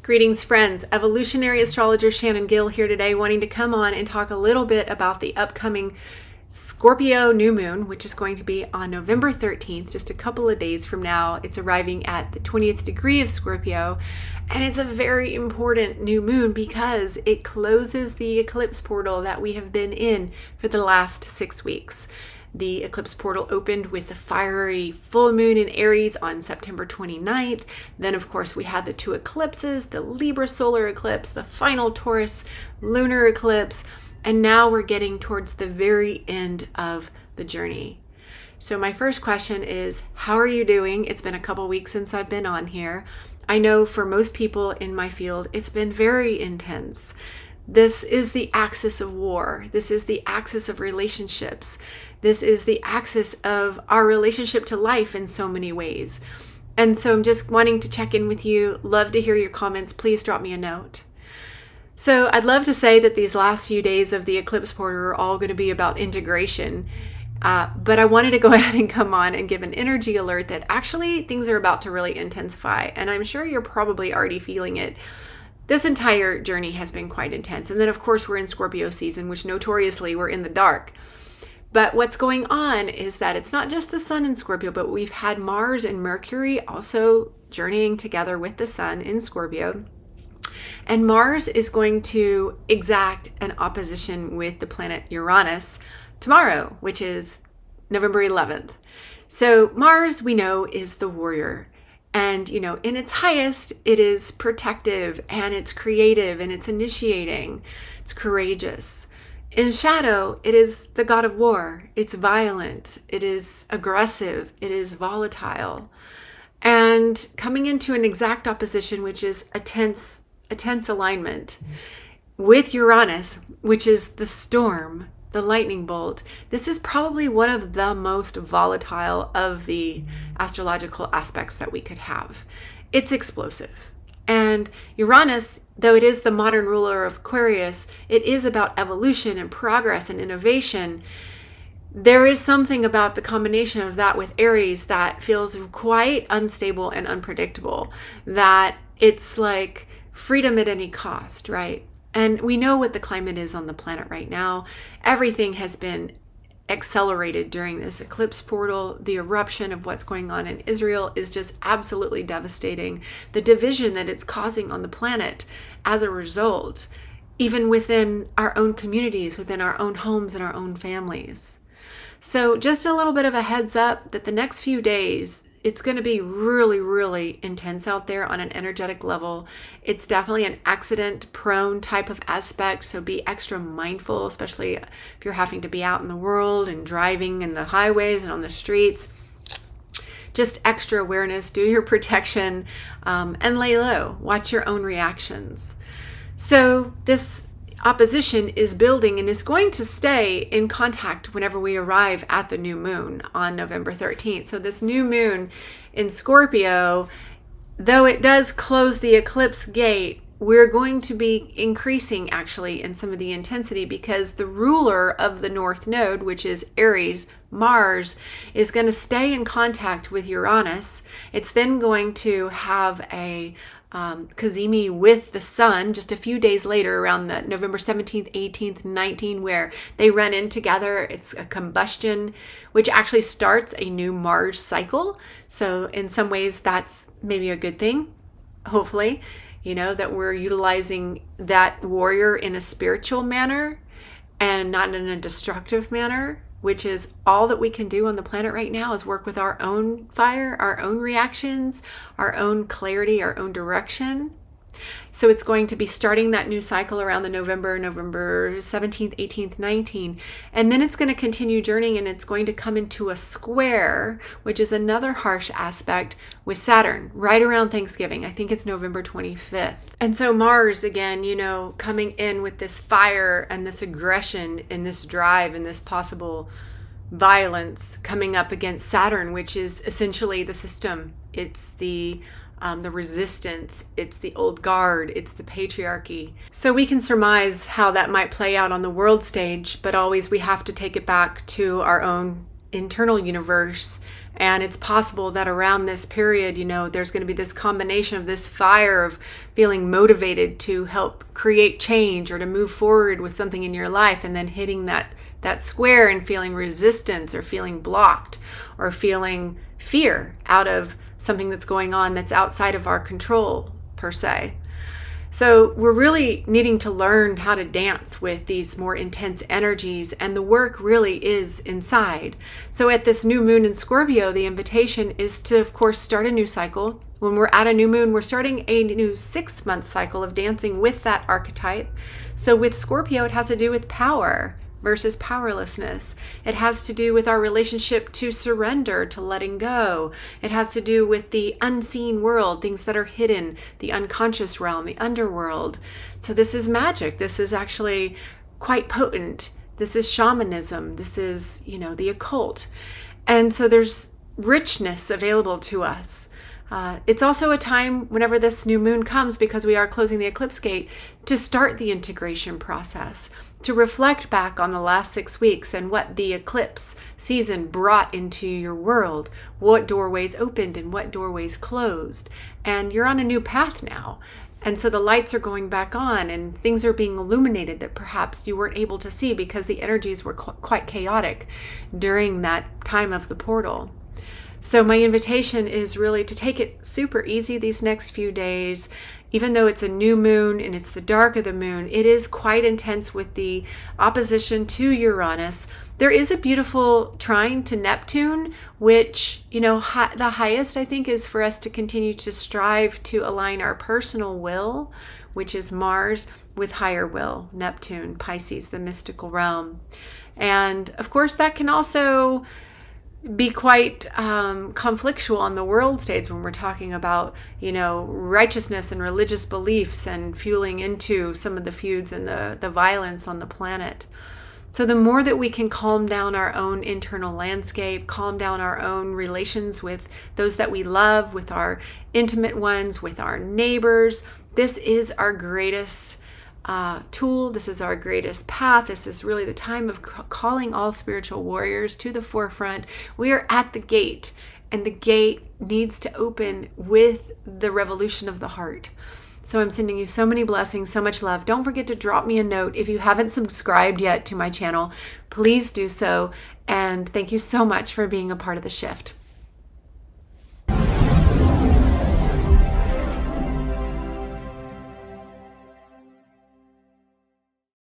Greetings, friends. Evolutionary astrologer Shannon Gill here today, wanting to come on and talk a little bit about the upcoming Scorpio New Moon, which is going to be on November 13th, just a couple of days from now. It's arriving at the 20th degree of Scorpio, and it's a very important new moon because it closes the eclipse portal that we have been in for the last 6 weeks. The eclipse portal opened with the fiery full moon in Aries on September 29th. Then, of course, we had the two eclipses, the Libra solar eclipse, the final Taurus lunar eclipse, and now we're getting towards the very end of the journey. So my first question is, how are you doing? It's been a couple weeks since I've been on here. I know for most people in my field, it's been very intense. This is the axis of war. This is the axis of relationships. This is the axis of our relationship to life in so many ways. And so I'm just wanting to check in with you. Love to hear your comments. Please drop me a note. So I'd love to say that these last few days of the eclipse portal are all going to be about integration. But I wanted to go ahead and come on and give an energy alert that actually things are about to really intensify. And I'm sure you're probably already feeling it. This entire journey has been quite intense. And then, of course, we're in Scorpio season, which notoriously we're in the dark. But what's going on is that it's not just the sun in Scorpio, but we've had Mars and Mercury also journeying together with the sun in Scorpio. And Mars is going to exact an opposition with the planet Uranus tomorrow, which is November 11th. So Mars, we know, is the warrior. And, in its highest, it is protective and it's creative and it's initiating. It's courageous. In shadow, it is the god of war. It's violent. It is aggressive. It is volatile. And coming into an exact opposition, which is a tense alignment with Uranus, which is the storm, the lightning bolt. This is probably one of the most volatile of the astrological aspects that we could have. It's explosive. And Uranus, though it is the modern ruler of Aquarius, it is about evolution and progress and innovation. There is something about the combination of that with Aries that feels quite unstable and unpredictable, that it's like freedom at any cost, right? And we know what the climate is on the planet right now. Everything has been accelerated during this eclipse portal. The eruption of what's going on in Israel is just absolutely devastating. The division that it's causing on the planet as a result, even within our own communities, within our own homes and our own families. So just a little bit of a heads up that the next few days, it's going to be really, really intense out there on an energetic level. It's definitely an accident-prone type of aspect, so be extra mindful, especially if you're having to be out in the world and driving in the highways and on the streets. Just extra awareness, do your protection, and lay low. Watch your own reactions. So this opposition is building and is going to stay in contact whenever we arrive at the new moon on November 13th. So this new moon in Scorpio, though it does close the eclipse gate, we're going to be increasing actually in some of the intensity because the ruler of the North Node, which is Aries, Mars, is going to stay in contact with Uranus. It's then going to have a Kazemi with the sun just a few days later around the November 17th, 18th, 19th, where they run in together. It's a combustion, which actually starts a new Mars cycle. So in some ways, that's maybe a good thing, hopefully, that we're utilizing that warrior in a spiritual manner and not in a destructive manner, which is all that we can do on the planet right now is work with our own fire, our own reactions, our own clarity, our own direction. So it's going to be starting that new cycle around the November 17th, 18th, 19th. And then it's going to continue journeying and it's going to come into a square, which is another harsh aspect with Saturn right around Thanksgiving. I think it's November 25th. And so Mars, again, coming in with this fire and this aggression and this drive and this possible violence coming up against Saturn, which is essentially the system. It's the resistance, it's the old guard, it's the patriarchy. So we can surmise how that might play out on the world stage, but always we have to take it back to our own internal universe. And it's possible that around this period, there's going to be this combination of this fire of feeling motivated to help create change or to move forward with something in your life, and then hitting that square and feeling resistance or feeling blocked or feeling fear out of something that's going on that's outside of our control, per se. So we're really needing to learn how to dance with these more intense energies, and the work really is inside. So at this new moon in Scorpio, the invitation is to, of course, start a new cycle. When we're at a new moon, we're starting a new 6-month cycle of dancing with that archetype. So with Scorpio, it has to do with power versus powerlessness. It has to do with our relationship to surrender, to letting go. It has to do with the unseen world, things that are hidden, the unconscious realm, the underworld. So this is magic. This is actually quite potent. This is shamanism. This is, the occult. And so there's richness available to us. It's also a time, whenever this new moon comes, because we are closing the eclipse gate, to start the integration process, to reflect back on the last 6 weeks and what the eclipse season brought into your world, what doorways opened and what doorways closed. And you're on a new path now. And so the lights are going back on and things are being illuminated that perhaps you weren't able to see because the energies were quite chaotic during that time of the portal. So my invitation is really to take it super easy these next few days. Even though it's a new moon and it's the dark of the moon, it is quite intense with the opposition to Uranus. There is a beautiful trine to Neptune, which, the highest I think is for us to continue to strive to align our personal will, which is Mars, with higher will, Neptune, Pisces, the mystical realm. And of course, that can also be quite conflictual on the world stage when we're talking about, righteousness and religious beliefs and fueling into some of the feuds and the violence on the planet. So the more that we can calm down our own internal landscape, calm down our own relations with those that we love, with our intimate ones, with our neighbors, this is our greatest tool. This is our greatest path. This is really the time of calling all spiritual warriors to the forefront. We are at the gate, and the gate needs to open with the revolution of the heart. So I'm sending you so many blessings, so much love. Don't forget to drop me a note. If you haven't subscribed yet to my channel, please do so. And thank you so much for being a part of the shift.